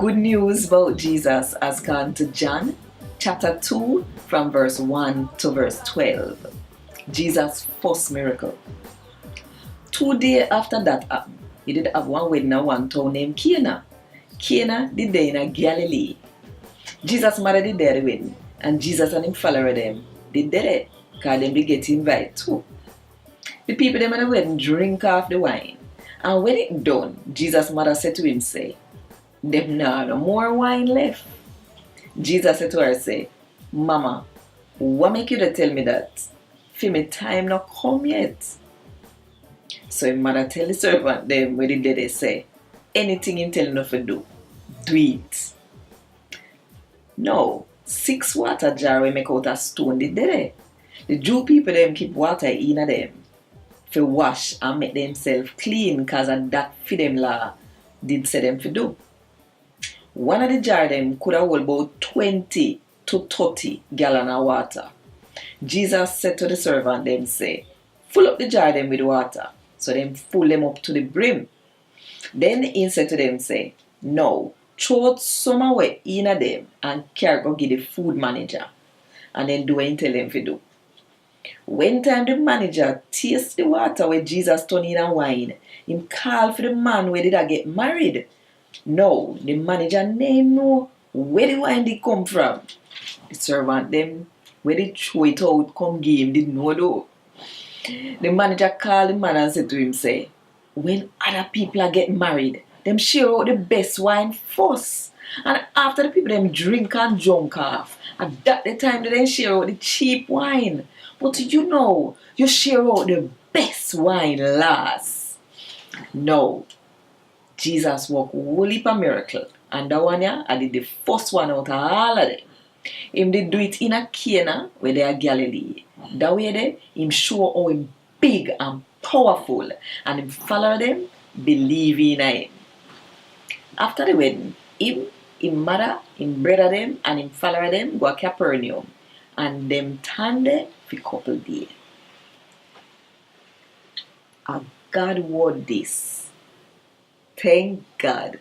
good news about Jesus has gone to John chapter 2 from verse 1 to verse 12. Jesus' first miracle. 2 days after that happened, he did have one wedding in one town named Cana. Cana did there in Galilee. Jesus' mother did there the wedding, and Jesus and him follower them did there because them did get invited too. The people them at the wedding drink off the wine, and when it done, Jesus' mother said to him, say, "Them now no more wine left." Jesus said to her, say, "Mama, what make you to tell me that? For me time not come yet." So his mother tell the servant them when they say, anything him tell enough to do it. No, 6 water jar we make out of stone did there. The Jew people them keep water in them for wash and make themselves clean because of that for them law did say them for do. One of the jar them could have hold about 20 to 30 gallon of water. Jesus said to the servant them say, "Full up the jar them with water." So them full them up to the brim. Then he said to them say, "No, throw out some away in them and carry go give the food manager." And then do what he tell them to do. When time the manager taste the water where Jesus turned in wine, him call for the man where did I get married. No, the manager name know where the wine did come from. The servant them where they throw it out come give him didn't know though. The manager called the man and said to him, say, "When other people are getting married, them share out the best wine first. And after the people them drink and drunk off, at that the time they then share out the cheap wine. But you know, you share out the best wine last." No. Jesus worked a whole heap of miracle. And that one yeah, I did the first one out of all of them. Him did do it in a Cana where they are Galilee. That way there, him show how him big and powerful. And him follow them, believe in him. After the wedding, him mother, him brother them, and him follower them go to Capernaum. And them stand there for a couple days. A Gad Wod Dis. Thank God.